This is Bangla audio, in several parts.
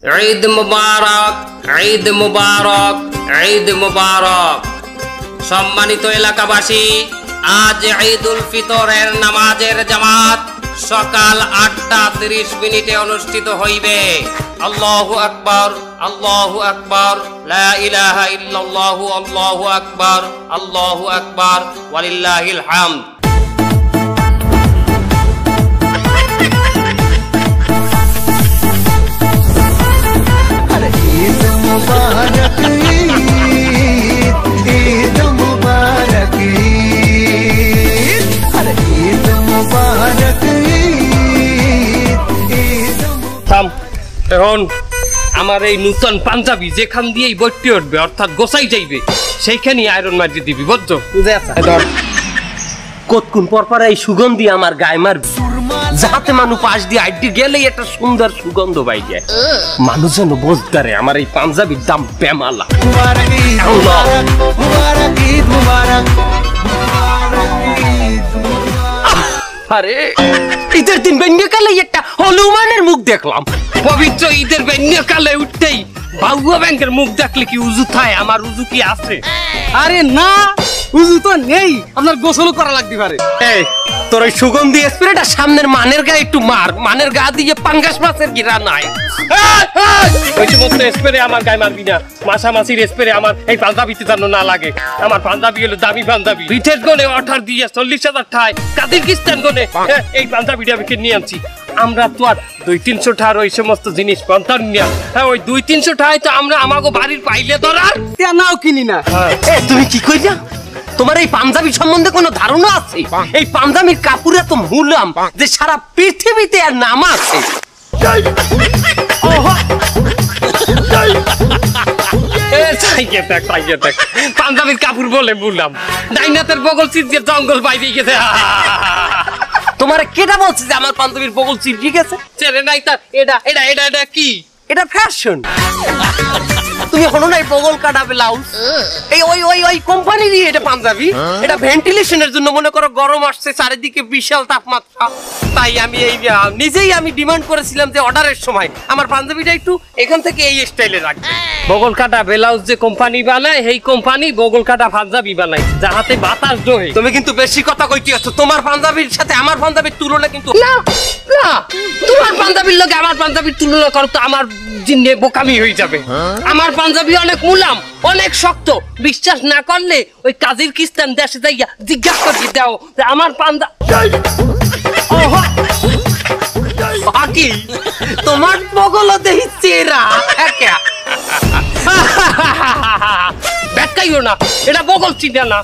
ঈদ মুবারক, ঈদ মুবারক, ঈদ মুবারক। সম্মানিত এলাকাবাসী, আজ ঈদুল ফিতরের নামাজের জামাত সকাল ৮টা ৩০ অনুষ্ঠিত হইবে। আল্লাহু আকবার, আল্লাহু আকবার, লা ইলাহা ইল্লাল্লাহু, আল্লাহু আকবার, আল্লাহু আকবার, ওয়ালিল্লাহিল হামদ। ঈদ মুবারক, ঈদ মুবারক, ঈদ মুবারক, ঈদ। থাম, এখন আমার এই নূতন পাঞ্জাবি যেখান দিয়েই বইটি উঠবে অর্থাৎ গোসাই যাইবে সেইখানে আয়রন মারিয়ে দিবি, বুঝছো? কতক্ষণ পর পর এই সুগন্ধি আমার গায়ে মারবি, যাতে মানুষ পাশ দিয়ে আইডি গেলেই একটা সুন্দর সুগন্ধ পাই যায়, মানুষ যেন বুঝতে আমার এই পাঞ্জাবির দাম বেমালা। আরে ঈদের দিন বেন্যকালে একটা হনুমানের মুখ দেখলাম। পবিত্র ঈদের বেন্যকালে উঠতেই বাউয়া ব্যাংকের মুখ দেখলে কি উজু থায়? আমার উজু কি আছে? আরে না, উজু তো নেই, আপনার গোসল করা লাগতে পারে। এই তোর ওই সুগন্ধি স্প্রেটা সামনের মানের গায়ে একটু মার, মানের গা দিয়ে পাঙ্গাস মাছের গিরা নাই। ওই সমস্ত স্প্রে আমার গায়ে মারবি না। মাসামাসির স্প্রে আমার এই পাঞ্জাবিতে যেন না লাগে। আমার পাঞ্জাবি হলো দামি পাঞ্জাবি, রিটেল গনে অর্ডার দিয়ে 40,000 টাকায় কাদিরকিস্তান গনে এই পাঞ্জাবিটা আমি নিয়ে আনছি। আমরা তো আর 200-300 টাকার ওই সমস্ত জিনিস পান্তার নিয়ে, হ্যাঁ ওই 200-300 টাকায় তো আমরা আমাকে বাড়ির পাইলে ধরার নাও কিনি না। তুমি কি কইলা? তোমার এই পাঞ্জাবি সম্বন্ধে কোনো ধারণা আছে? এই পাঞ্জাবির কাপড়ে তো মূলাম যে সারা পৃথিবীতে আর নাম আছে। পাঞ্জাবির কাপড় বলে মূলাম, ডাইনাতের বগল চিরছে জঙ্গল বাইরে গেছে। তোমার কেটা বলছে যে আমার পাঞ্জাবির বগল চিরকে গেছে? ছেড়ে নাই তার। এটা এটা এটা এটা কি? এটা ফ্যাশন। তুমি হলো না বগল কাটা ব্লাউজ, এই ওই ওই ওই কোম্পানিরই এটা পাঞ্জাবি। এটা ভেন্টিলেশনের জন্য, মনে করো গরম আসছে চারিদিকে বিশাল তাপমাত্রা, তাই আমি এই নিজেই আমি ডিমান্ড করেছিলাম যে অর্ডারের সময় আমার পাঞ্জাবিটা একটু এখান থেকে এই স্টাইলে রাখবে। বগল কাটা ব্লাউজ যে কোম্পানি বানায় সেই কোম্পানি বগল কাটা পাঞ্জাবি বানায় যাহাতে বাতাস দোহে। তুমি কিন্তু বেশি কথা কইতে আছো। তোমার পাঞ্জাবির সাথে আমার পাঞ্জাবির তুলনা কিন্তু না না। তোমার পাঞ্জাবির লগে আমার পাঞ্জাবির তুলনা করো তো আমার জিন্নে বোকামি হয়ে যাবে। আমার পাঞ্জাবি অনেক মুলাম, অনেক শক্ত। বিশ্বাস না করলে ওই কাজিরকিস্তান দেশে যাইয়া জিজ্ঞাসা করে দাও যে আমার পাঞ্জাবি তোমার বগল দেখি চেরা ব্যাটকাইও না, এটা বগল চিন্তা না,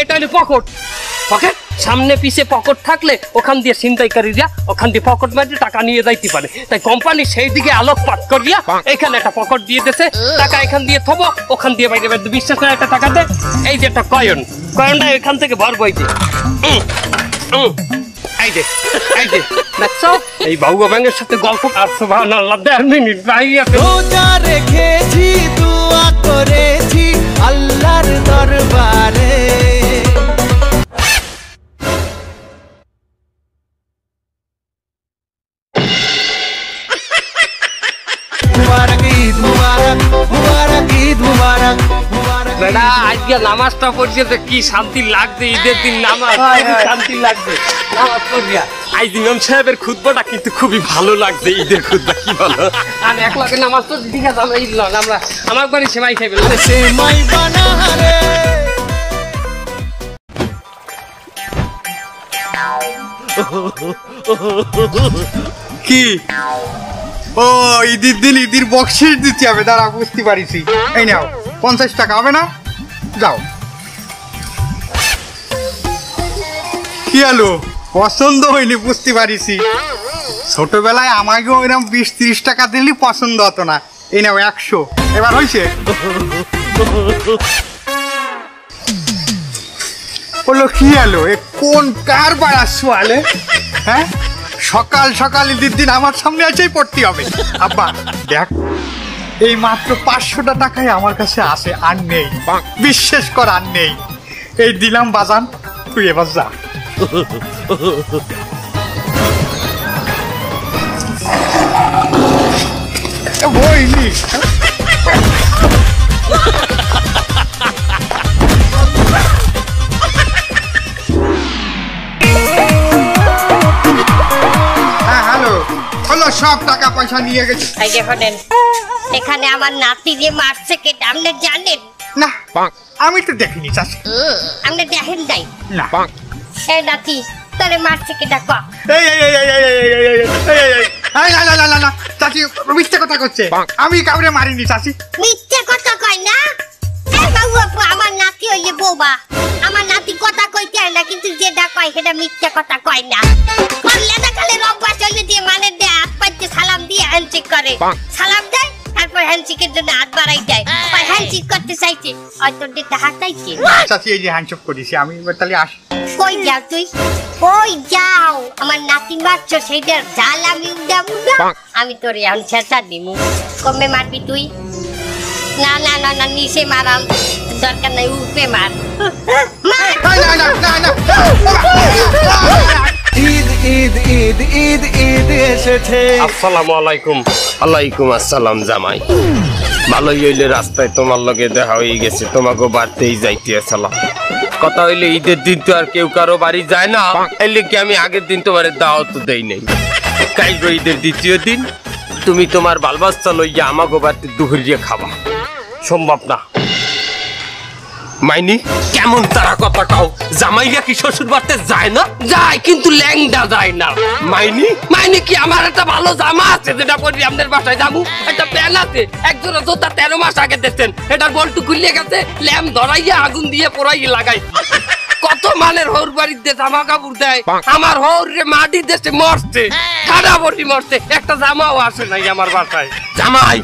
এটা হলো পকেট। পকেট সামনে পিছে পকেট থাকলে ওখান দিয়ে ছিনতাইকারীরা ওখান দিয়ে পকেট মারিয়ে টাকা নিয়ে যাইতে পারে। তাই কোম্পানি সেই দিকে আলোকপাত করিয়া এখানে একটা পকেট দিয়ে দিয়েছে, টাকা এখান দিয়ে থবো, ওখান দিয়ে বাইরে বাইরে। বিশ্বাস করে একটা টাকা দে, এই যে একটা কয়েন, কয়েনটা এখান থেকে ভরবো। এই যে এই যে এই যে দেখছো, এই বাউয়া ব্যাংকের সাথে গল্প আর সুবহানাল্লাহ 1.5 মিনিট রোজা রেখেছি, দোয়া করেছি আল্লাহর দরবারে। মুবারক ঈদ মুবারক, মুবারক ঈদ মুবারক, মুবারক। বেটা আজকে নামাজটা পড়ছে তো কি শান্তি লাগছে। ঈদের দিন নামাজ শান্তি লাগছে। নামাজ পড়িয়া আজ ইমাম সাহেবের খুতবাটা কিন্তু খুবই ভালো লাগছে। ঈদের খুতবা কি বলো? আমি এক লাগে নামাজ তো ঠিক আছে, আমরা ঈদ লন, আমরা আমার বাড়ি সেমাই খাইবে, সেমাই বানারে। কি ও ঈদের দিন ঈদের বক্সিস দিতে হবে? দাঁড়া বুঝতে পারিছি। এই নাও 50 টাকা হবে না? যাও। কি হলো, পছন্দ হয়নি? বুঝতে পারিছি। ছোটবেলায় আমাকেও এরকম 20-30 টাকা দিলে পছন্দ হতো না। এই নাও 100। এবার হয়েছে? বললো কি হলো, এ কোন কার বাড়ার সোয়ালে? হ্যাঁ, সকাল সকাল ঈদের দিন আমার সামনে এসেই পড়তে হবে। আব্বা দেখ, এই মাত্র 500 টাকায় আমার কাছে আসে, আর নেই। বিশ্বাস কর, আর নেই। এই দিলাম বাজান, তুই এবার যা। বইনি। হ্যাঁ হ্যালো, হলো সব টাকা পয়সা নিয়ে গেছে। এই যে শোনেন, এখানে আমার নাতি যে মারছে কেটে আপনি জানেন? না আমি তো দেখিনি চাচি। আপনি দেখেন নাই? না এই নাতি তোরে মারছে কেটা ক? এই এই এই এই এই এই এই এই এই এই এই না না না না না চাচি মিথ্যে কথা করছে। আমি কাউরে মারিনি চাচি। মিথ্যে কথা কয় না? এই বাবু আপু, আমার নাতি হইলে বোবা। আমার নাতি কথা কইতে হয় না, কিন্তু যেটা কয় সেটা মিথ্যে কথা কয় না। করলে না খালি রব্বা চলে দিয়ে মানে দেয়, হাত পাইতে সালাম দিয়ে হ্যান্ডশেক করে। সালাম দেয়, তারপর হ্যান্ডশেকের জন্য হাত বাড়াই দেয়। হ্যান্ডশেক করতে চাইছে, হয়তো দিতে হাত চাইছে। চাচি এই যে হ্যান্ডশেক করেছি আমি, এবার তাহলে আসি। কই যাও তুই? কই যাও? আমার নাতি মারছো সেইটার জাল আমি উড়াবো না? আমি তোর এখন ছেঁচা দিমু। কমে মারবি তুই? না না না না, নিচে মারাম দরকার নাই, উপরে মার। মার। না না না না ঈদ ঈদ ঈদ ঈদ ঈদ এসেছে। আসসালামু আলাইকুম। ওয়ালাইকুম আসসালাম জামাই। ভালোই হইলে রাস্তায় তোমার লগে দেখা হয়ে গেছে, তোমাকে বাড়তেই যাইতে আসলাম। কথা হইলে ঈদের দিন তো আর কেউ কারো বাড়ি যায় না, এলে কি আমি আগের দিন তোমার দাওয়াত দেই নাই। কাইগো ঈদের দ্বিতীয় দিন তুমি তোমার বাল বাচ্চা লইয়া আমাকে বাড়িতে দুপুরিয়ে খাবা, সম্ভব না। মাইনি কেমন তারা কথা কাও? জামাইরা কি শ্বশুর বাড়িতে যায় না? যায়, কিন্তু ল্যাংডা যায় না। মাইনি মাইনি কি আমার একটা ভালো জামা আছে যেটা পরি আপনার বাসায় যাবো, একটা প্যান আছে, একজোড়া জোতা 13 মাস আগে দেখছেন, এটার বল্টু খুলিয়ে গেছে, ল্যাম্প ধরাইয়া আগুন দিয়ে পোড়াই লাগাই। কত মানের হৌর বাড়িতে জামা কাপড় দেয়, আমার হৌর রে মাটি দেশে মরছে, ঠাডা বটি মরছে, একটা জামাও আসে নাই আমার বাসায়। জামাই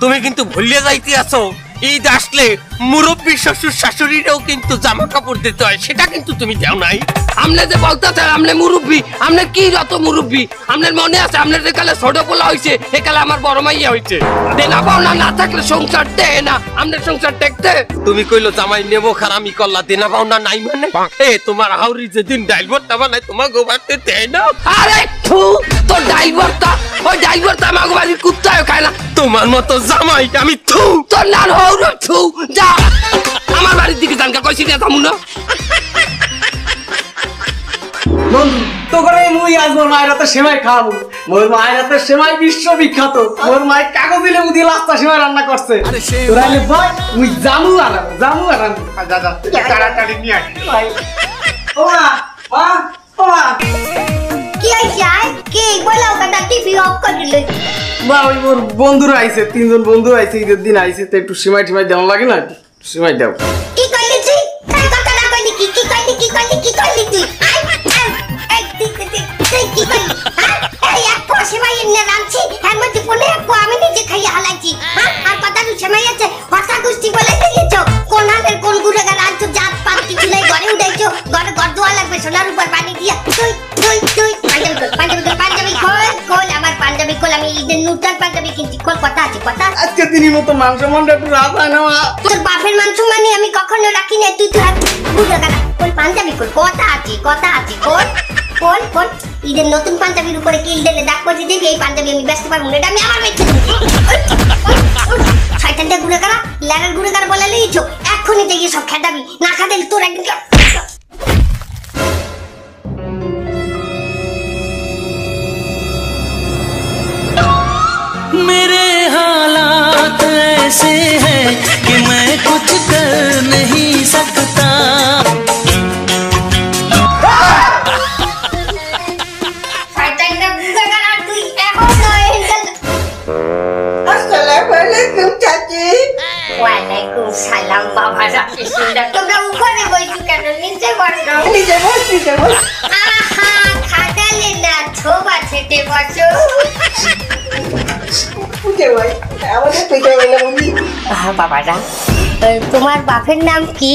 তুমি কিন্তু ভুলিয়ে যাইতে আছো, ঈদ আসলে মুরব্বী শ্বশুর শাশুড়িরাও কিন্তু জামা কাপড় দিতে হয়, সেটা কিন্তু তুমি দেও নাই। আমনে যে বলতেছেন আমনে মুরব্বী, আমনে কি রত মুরব্বী? আপনার মনে আছে আপনার যে কালে ছোট পোলা হয়েছে, এ কালে আমার বড় মাইয়া হয়েছে। দেনা পাওনা না থাকলে সংসার দেয় না, আপনার সংসার টেকতে। তুমি কইলো জামাই নেবো খারামি করলা, দেনা পাওনা নাই মানে? এ তোমার হাউরি যেদিন ড্রাইভারটা বানায় তোমার গোবারতে দেয় না? আরে থু, তোর ড্রাইভারটা, ওই ড্রাইভারটা আমার বাড়ির কুত্তায় খায় না। তোমার মতো জামাই আমি থু, তোর নাম হৌর থু, যা আমার বাড়ির দিকে জানকা কইছি না থামু না। বন্ধু তো করে মুই আজ মোর মায়ের হাতে সেমাই খাওয়াবো। মোর মায়ের হাতে সেমাই বিশ্ববিখ্যাত। মোর মায়ের কাগজি লেবু দিয়ে লাস্তা সেমাই রান্না করছে। তোরা এলে ভাই মুই জামু আরাম। দাদা তাড়াতাড়ি নিয়ে আসি। ও মা, ও মা। কি হইছে? কি বলো কথা, টিভি অফ করে দিল। বা ওই মোর বন্ধুরা আইছে, 3 জন বন্ধু আইছে, ঈদের দিন আইছে, তো একটু সেমাই টিমাই দেওয়া লাগে না, সেমাই দাও। কি কইলি তুই? কাই কথা না কইলি কি? কি কইলি তুই? এই তুই কি কইলি? এই এক পয়সা এনে রাখছি, এর মধ্যে পড়ে আমি নিজে খাইয়া হালাইছি। আর কথা তুই সেমাই আছে, কথা গুষ্টি বলে দিয়েছো। কোন হাতের কোন গুড়াগার আনছো, জাত পাত কিছু নাই, ঘরে উঠাইছো, ঘরে ঘর ধোয়া লাগবে, সোনার উপর পানি দিয়া। তুই পাঞ্জাবি খোল, আমার পাঞ্জাবি খোল। আমি ঈদের নূতন পাঞ্জাবি কিনছি, খোল। কথা আছে, কথা। আজকে দিনই মতো মাংস মন্ডা একটু রাত হয় না। তোর বাপের মাংস মানে আমি কখনো রাখি না। তুই তো খোল পাঞ্জাবি খোল, কথা আছে, খোল। ঈদের নতুন পাঞ্জাবির উপরে কিল দিলে দাগ পড়ে দিবি, এই পাঞ্জাবি আমি বেচতে পারবো না, এটা আমি আমার বেচতে দেবো। শয়তানটা ঘুরে গেলা, ল্যারের ঘুরে গেলা বলে লিয়েছো, এক্ষুনি দেখি সব খেদাবি, না খাদে তোর একদিন। मेरे हालात ऐसे हैं कि मैं कुछ कर नहीं सकता। শয়তানটা ঘুরে গেলা, তুই এখন নয়। আসসালামুয়ালাইকুম চাচি। ওয়ালাইকুম সালাম বাবা, রাখি সুন্দর। তোমরা উপরে বসো কেন? নিচে বসো। নিজে বস। আহা, খাটালে না, ছোবা ছেটে বসো। বাবারা, তোমার বাপের নাম কি?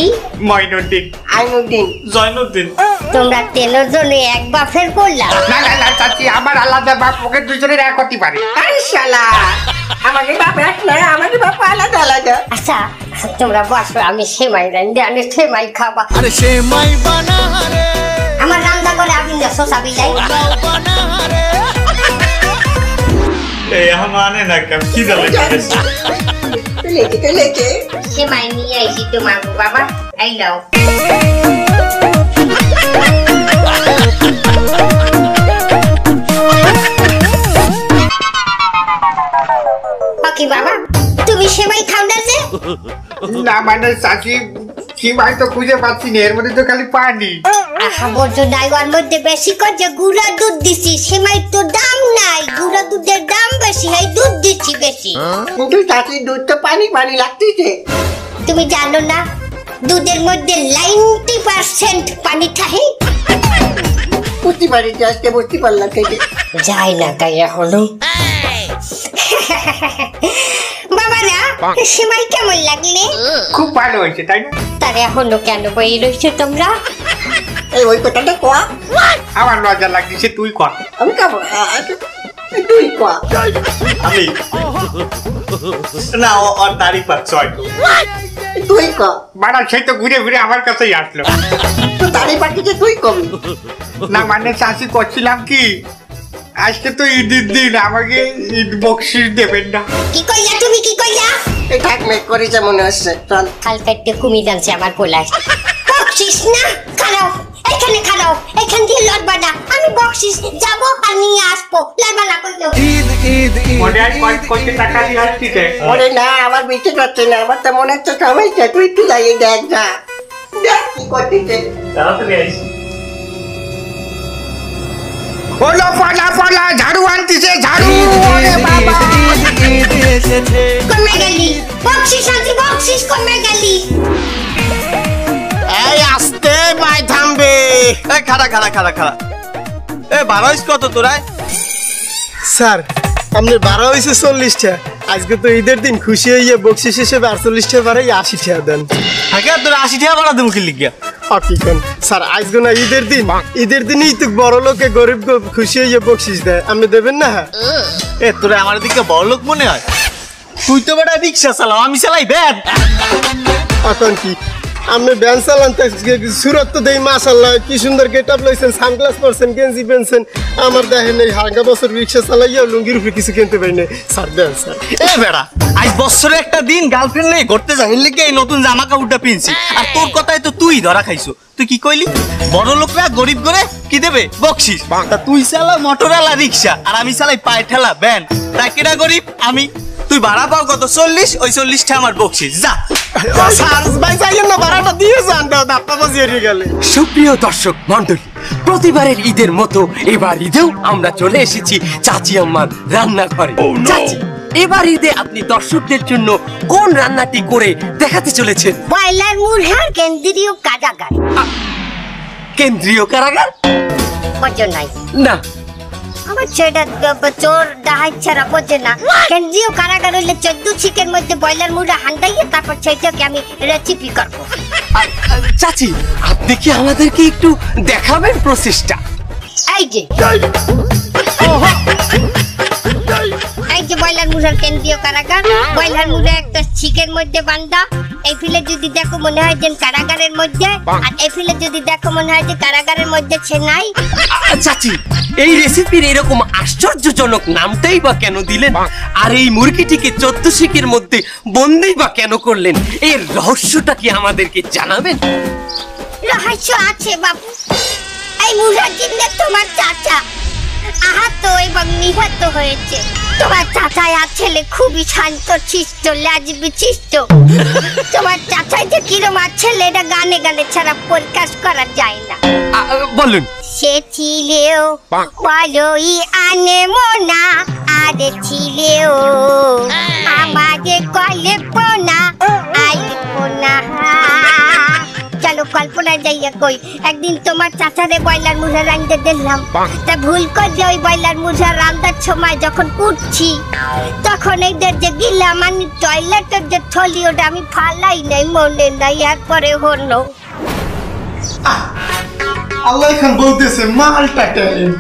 মইনুদ্দিন। আইনুদ্দিন। জয়নুদ্দিন। তোমরা 13 জনে এক বাপের করলা? না না না চাচি, আমার আলাদা বাপ, ওকে দুজনের এক হতে পারে। আরে শালা, আমাদের বাপ এক নয়, আমাদের বাপ আলাদা আলাদা। আচ্ছা তোমরা বসো, আমি সেমাই রান্ধি, আমি সেমাই খাবা। अरे सेमाई बना रे, আমার রান্না করে আপনি শোষাবি যাই। बना रे। এই মানে না কেন কি জানে লেকে সেমাই নিয়ে আইছি তোমার বাবা এই নাও বাকি বাবা তুমি সেমাই খাও না যে না মানে চাচি সিমাই তো খুঁজে পাচ্ছি না এর মধ্যে তো খালি পানি বলছো নাই ওর মধ্যে বেশি করে গুঁড়া দুধ দিছি সেমাই তো দাম নাই গুঁড়া দুধের দাম বেশি হয় দুধ দিচ্ছি বেশি কিন্তু চাচি দুধ তো পানি পানি লাগতেছে তুমি জানো না দুধের মধ্যে 90% পানি থাকে বুঝতে পারিনি আজকে বুঝতে পারলাম থেকে যাই না তাই হলো বাবা না সেমাই কেমন লাগলে খুব ভালো হয়েছে তাই না তার এখনো কেন বই রয়েছে তোমরা এই ওই কথাটা কোয়া আমার লজ্জা লাগছে তুই কর আমি খাবো তুই কোয়া আমি না ওর তারিফ পাচ্ছ হয়তো তুই ক বাড়া সেই তো ঘুরে ঘুরে আমার কাছেই আসলো তো দাঁড়িয়ে পাঠিয়েছে তুই কবি না মানে চাষি করছিলাম কি আজকে তো ঈদের দিন আমাকে ঈদ বকশিস দেবেন না কি কইলা তুমি কি কইলা এই ঠাক মেক করেছে মনে হচ্ছে চল কালকাটে কুমির আনছে আমার পোলায় বকশিস না খারাও এখানে খারাও এখান দিয়ে লড়বা না আমি বকশিস যাবো আর নিয়ে আসবো লড়বা না কইলো মনে হয় কত টাকা দিয়ে আসছি ওরে না আমার বিচে করছে না আমার তো মনে হচ্ছে কামাইছে তুই একটু যাই দেখ না দেখ কি করতেছে তাড়াতাড়ি আসি ওলা পালা পালা ঝাড়ু আনতিছে ঝাড়ু ওরে বাবা কমে গেলি বকশিস আনছি বকশিস কমে গেলি এই আস্তে ভাই থামবে এই খাড়া খাড়া খাড়া খাড়া এ 12 কত তোরাই স্যার আপনার 12 হয়েছে 40টা আজকে তো ঈদের দিন খুশি হইয়া বকশিস হিসেবে 48টা বাড়াই 80 টাকা দেন থাকে তোরা 80 টাকা বাড়া দেবো কি লিখিয়া হকিকন স্যার আজকে না ঈদের দিনই তো বড় লোকে গরিব খুশি হইয়া বকশিস দেয় আপনি দেবেন না এ তোরা আমার দিকে বড় লোক মনে হয় তুই তো বেটা রিক্সা চালাও আমি চালাই ব্যাগ এখন কি আপনি ভ্যান চালান সুরত তো দেই মাশাআল্লাহ কি সুন্দর গেটআপ লইছেন সানগ্লাস পরছেন গেঞ্জি পেনছেন আমার দেখেন এই হাঙ্গা বছর রিক্সা চালাইয়া লুঙ্গির উপরে কিছু কিনতে পারি না স্যার দেন স্যার এ বেড়া আজ বছরে একটা দিন গার্লফ্রেন্ড নিয়ে ঘুরতে যাই লিখে এই নতুন জামা কাপড়টা পিনছি আর তোর কথায় তো তুই ধরা খাইছো তুই কি কইলি বড় লোকরা গরিব করে কি দেবে বকশিস তা তুই চালা মোটরওয়ালা রিক্সা আর আমি চালাই পায়ে ঠেলা ভ্যান তা কেডা গরিব আমি তুই ভাড়া পাও কত 40 ওই 40টা আমার বকশিস যা স্যার ভাই যাইয়েন না ভাড়াটা দিয়ে যান দাপ্পা বাজিয়ে গেলে সুপ্রিয় দর্শক মন্ডলী প্রতিবারের ঈদের মতো এবার ঈদেও আমরা চলে এসেছি চাচি আম্মার রান্নাঘরে চাচি এবার ঈদে আপনি দর্শকদের জন্য কোন রান্নাটি করে দেখাতে চলেছেন বয়লার মুরহার কেন্দ্রীয় কারাগার কেন্দ্রীয় কারাগার বোঝো নাই না আমার সেটা চোর ডাহাই ছাড়া বোঝে না কেন্দ্রীয় কারাগার হইলে 14 শিকের মধ্যে বয়লার মুরহা হান্দাইয়ে তারপর সেটাকে আমি রেসিপি করবো চাচি আপনি কি আমাদেরকে একটু দেখাবেন প্রসেসটা এই যে বয়লার মুরহার কেন্দ্রীয় কারাগার বয়লার মুরহা একটা শিকের মধ্যে বান্ধা এই ফিলে যদি দেখো মনে হয় যে কারাগারের মধ্যে আর এই ফিলে যদি দেখো মনে হয় যে কারাগারের মধ্যে সে নাই চাচি এই রেসিপির এরকম আশ্চর্যজনক নামটাই বা কেন দিলেন আর এই মুরগিটিকে 14 শিকের মধ্যে বন্দি বা কেন করলেন এর রহস্যটা কি আমাদেরকে জানাবেন রহস্য আছে বাবু এই মুরহার জিন্দে তোমার চাচা আহত এবং নিহত হয়েছে তোমার চাচা আর ছেলে খুবই শান্ত শিষ্ট লাজবি শিষ্ট তোমার চাচাই যে কিরম আর ছেলে এটা গানে গানে ছাড়া প্রকাশ করা যায় না বলুন সে ছিলেও বলোই আনে মোনা আর ছিলেও আমাদের কল্পনা আলপনা চলো কল্পনায় যাইয়া কই একদিন তোমার চাচারে বয়লার মুরহা রান্ধতে দিলাম তা ভুল করে ওই বয়লার মুরহা রান্নার সময় যখন উঠছি তখন এইদের যে গিলাম আমি টয়লেটের যে থলি ওটা আমি ফালাই নাই মনে নাই এরপরে হলো আল্লাহ খান বলতেছে মালটা ট্যালেন্ট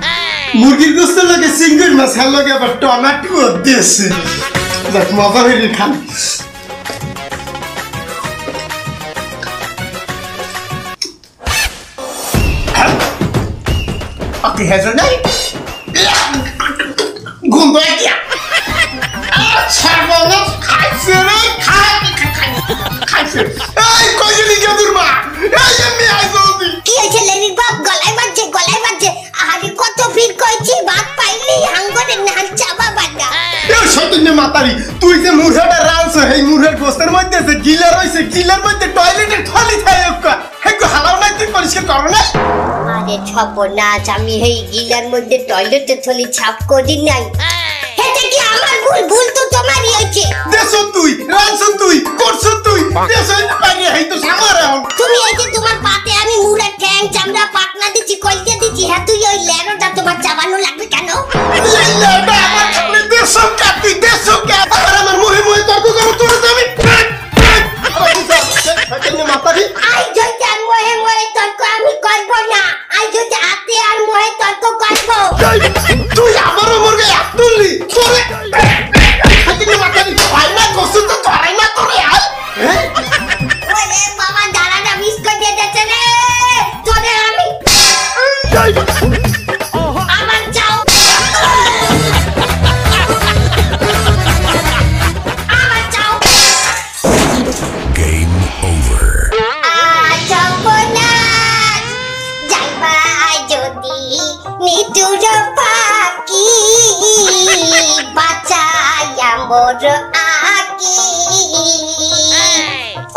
মুরগির গোস্ত লাগে সিঙ্গুর মাছ আর লাগে আবার টমেটো দিয়েছে দেখ মজা হইলে খান ওকে হেজো নাই গন্ধ আইয়া সর্বনাশ খাইছে রে খাইছে এই কইলি গেদুর মা এই আমি আইজোদি কি হয়েছে লেলির বাপ গলায় বাজছে আরে কত ফির কইছি ভাত পাইলি হাঙ্গরে নাল চাবা বাডা এই শয়তান মাতারি তুই যে মুরহাটা রানছ এই মুরহার গোস্তের মধ্যে যে গিলা রইছে গিলার মধ্যে টয়লেটের থলি থাকে হেগো হালাও না তুই পরিষ্কার করো না আরে ছপনাচ আমি এই গিলার মধ্যে টয়লেটে থলি ছাপ করি নাই এটা কি আমার ভুল তো তোমারই হয়েছে দেশ তুই রানছ তুই করছ তুই দেশ বাইরে এই তো সামার এখন তুমি এই যে তোমার পাতে আমি মুড়া ঠ্যাং চামড়া পাকনা দিছি কইতে দিছি হ্যাঁ তুই ওই লেরোটা তোমার চাবানো লাগবে কেন এই লেটা আমার সামনে দেশ কাটি দেশ কাটি আর আমার মুহে তর্ক করো তোর আমি মাতারি আই যদি আর মোহে তর্ক আমি করব না আই যদি হাতে আর মোহে তর্ক করব তুই আমারও মুরগে আতুলি তোরে খাইতে মাতারি ফাইনা কষ্ট তো তোরাই না তোরে আর ওরে বাবা দাঁড়াটা মিস করে দিয়েছে রে তোরে আমি আমার যাও আমার যাও Game over. আজপনাস যাইবা যদি নিতুর পাকি বাঁচাইয়া মোর আকি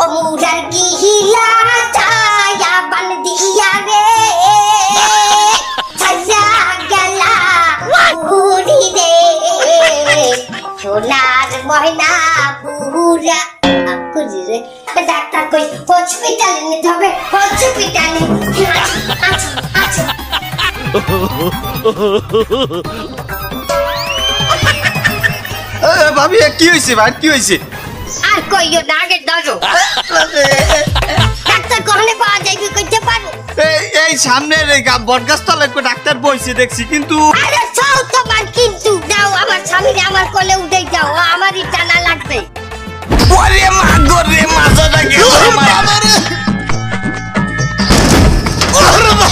ও মুরার গিলা ছায়া বান দিয়া রে ছায়া গেলা বুড়ি রে সোনার ময়না বুড়া খুঁজি রে ডাক্তার কই হসপিটালে নিতে হবে হসপিটালে আচ্ছা আচ্ছা ভাবি কি হয়েছে ভাই কি হয়েছে আর কইও না আগে ধরো ডাক্তার কোনে পাওয়া যাবে কইতে পারো এই সামনের বটগাছ তলায় ডাক্তার বইছে দেখছি কিন্তু আরে চাও তোমার কিন্তু দাও আমার স্বামীরে আমার কোলে উঠে যাও আমারই টানা লাগবে ওরে মা গো রে মাথাটা গেল বাবারে ওরে মা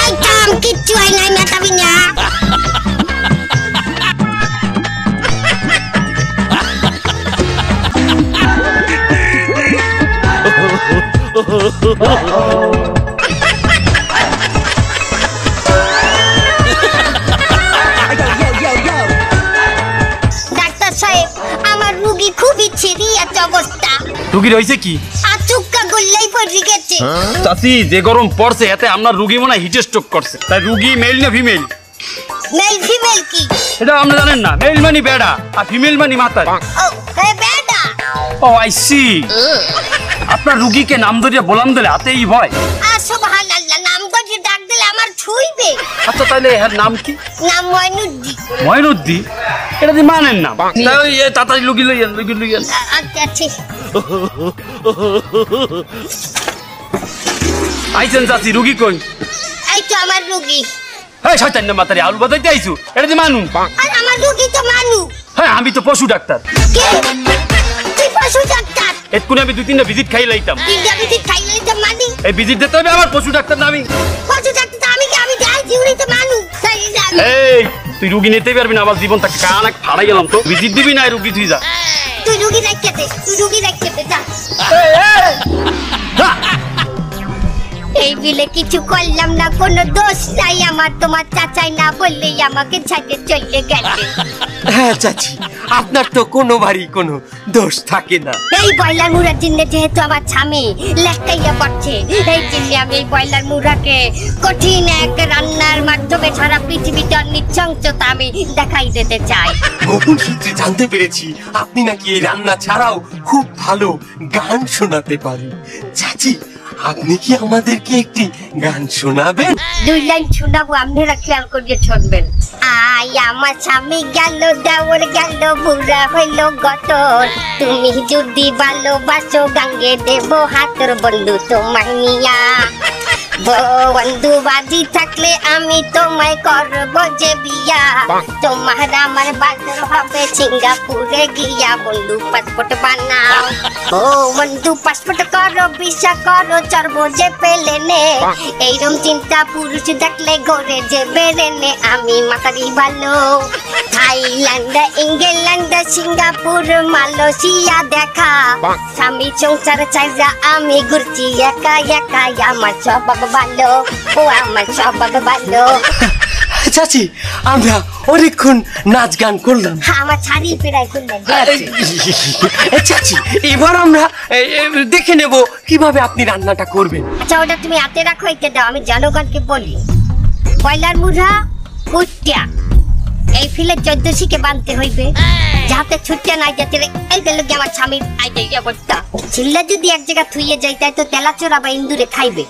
এই কাম কিচ্ছু হয় নাই মেটাবি না ডাক্তার সাহেব আমার রোগী খুবই সিরিয়াস অবস্থা রুগীর হয়েছে কি আচুক্কা গল্লাই পড়ে গেছে চাচি যে গরম পড়ছে এতে আপনার রুগী মনে হয় হিট স্ট্রোক করছে তাই রুগী মেল না ফিমেল মেল ফিমেল কি এটা আপনি জানেন না মেল মানে বেড়া আর ফিমেল মানে মাতার ও হে বেটা ও আই সি আপনার রুগীকে নাম ধরিয়া বলাম দিলে হাতেই ভয় সুবহানাল্লাহ নাম করে ডাক দিলে আমার ছুঁইবে আচ্ছা তাহলে এর নাম কি নাম ময়নুদ্দি ময়নুদ্দি এটা দি মানেন না তাই ওই তাড়াতাড়ি লুগি লইয়েন আচ্ছা ঠিক আইছেন চাচি রুগী কই এই তো আমার রোগী হ্যাঁ শয়তান না মাতারি আলু বাদাইতে আইছু এটা দি মানু আর আমার রোগী তো মানু হ্যাঁ আমি তো পশু ডাক্তার কে তুই পশু ডাক্তার এক্ষুনি আমি 2-3টা ভিজিট খাই লাইতাম ডিজাবিটি খাইলে তো মানি এই ভিজিট দিতে হবে আমার পশু ডাক্তার না আমি পশু ডাক্তার আমি যাই জিউরি তো মানু তাই জানি এই তুই রুগী নিতে পারবি না আমার জীবন তাকে কান ফাড়াই গেলাম তো ভিজিট দিবি না রুগী তুই যা তুই রোগী রাখতে যা এই বিলে কিছু করলাম না কোনো দোষ নাই আমার তোমার চাচাই না বললেই আমাকে ছাড়তে চলে গেছে হ্যাঁ চাচি আপনার তো কোনো বাড়ি কোনো দোষ থাকে না এই বয়লার মুড়ার জন্য যেহেতু আমার স্বামী লেখাইয়া পড়ছে এই জন্য আমি এই বয়লার মুড়াকে কঠিন এক রান্নার মাধ্যমে সারা পৃথিবীতে নিঃসংসতা আমি দেখাই দিতে চাই গোপন সূত্রে জানতে পেরেছি আপনি নাকি এই রান্না ছাড়াও খুব ভালো গান শোনাতে পারেন চাচি আপনি কি আমাদেরকে একটি গান শোনাবেন 2 লাইন শোনাবো আপনারা খেয়াল করে শুনবেন আই আমার স্বামী গেল দেওর গেল বুড়া হইল গতর তুমি যদি ভালোবাসো গাঙ্গে দেব হাতের বন্ধু তোমায় নিয়া বন্ধু বাজি থাকলে আমি তোমায় করব যে বিয়া, তোমার আমার বাজার হবে সিঙ্গাপুরে গিয়া। বন্ধু পাসপোর্ট বানাও, ও বন্ধু পাসপোর্ট করো, ভিসা করো, চড়বো যে প্লেনে। এইরকম চিন্তা পুরুষ দেখলে ঘরে যে বেরেনে। আমি মাতারি ভালো, থাইল্যান্ড, ইংল্যান্ড, সিঙ্গাপুর, মালয়েশিয়া দেখা। স্বামী সংসার চাইজা আমি ঘুরছি একা একা। আমার স্বভাব ভালো, ও আমার স্বভাব ভালো। চাচি আমরা অনেকক্ষণ নাচ গান করলাম। আমার ছাড়ি পেরাই করলেন। চাচি এবার আমরা দেখে নেব কিভাবে আপনি রান্নাটা করবেন। আচ্ছা ওটা তুমি হাতে রাখো, এটা দাও, আমি জনগণকে বলি। কয়লার মুড়া কুটিয়া এই ফিলে 1400 বানতে হইবে, যাতে ছুটতে নাই যেতে। এই দিল কি আমার স্বামীর অবস্থা। ছিল্লা যদি এক জায়গা থুইয়ে যাই তাই তো তেলাচোরা বা ইন্দুরে খাইবে।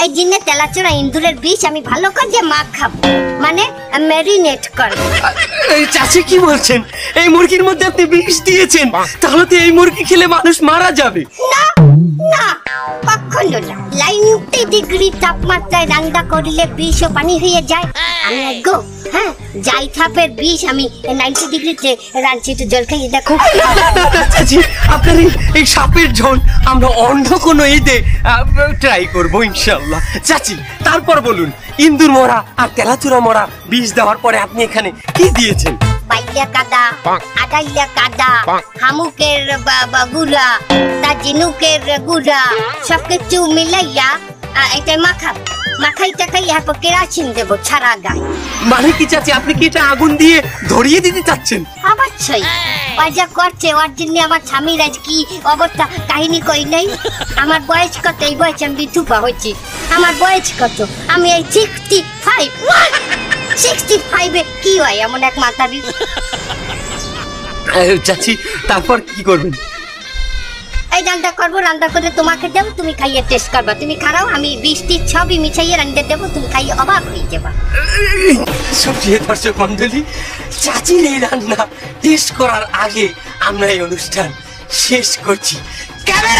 এই জিনে তেলাচোরা ইন্দুরের বিষ আমি ভালো করে মাখ খাবো, মানে ম্যারিনেট করবো। চাচি কি বলছেন? এই মুরগির মধ্যে আপনি বিষ দিয়েছেন? তাহলে তো এই মুরগি খেলে মানুষ মারা যাবে। না না, কখনো না। 90 ডিগ্রি তাপমাত্রায় রান্না করলে বিষ ও পানি হয়ে যায়। আমি গো হ্যাঁ, যাই থাপের বিষ আমি 90 ডিগ্রিতে রাঁধছি, একটু জল খাইয়ে দেখো। চাচি আপনার এই সাপের ঝোল আমরা অন্য কোনো ঈদে ট্রাই করবো ইনশাল্লাহ। চাচি তারপর বলুন, ইন্দুর মরা আর তেলাচুরা মরা বিষ দেওয়ার পরে আপনি এখানে কি দিয়েছেন? বাইয়া কাদা, আদাইয়া কাদা, হামুকের গুড়া, তা জিনুকের গুড়া, সবকিছু মিলাইয়া এটা মাখাবো। মাখাই টাকাই এরপর কেরাসিন দেবো ছাড়া গায়ে। মানে কি চাচি, আপনি কি এটা আগুন দিয়ে ধরিয়ে দিতে চাচ্ছেন? অবশ্যই, ওই যা করছে ওর জন্য আমার স্বামীর আজ কি অবস্থা কাহিনী কই নাই। আমার বয়স কত? এই বয়সে আমি বিধবা হয়েছি। আমার বয়স কত? আমি এই 65 কি হয় এমন এক মাতারি। চাচি তারপর কি করবেন? এই রান্না করবো, রান্না করে তোমাকে দেবো, তুমি খাইয়ে টেস্ট করবা। তুমি খারাও, আমি 20টি সবই মিশাইয়ে রান্না দেবো, তুমি খাইয়ে অবাক হয়ে যাবা। সুপ্রিয় দর্শক মন্ডলী, চাচির এই রান্না টেস্ট করার আগে আমরা এই অনুষ্ঠান শেষ করছি। ক্যামেরা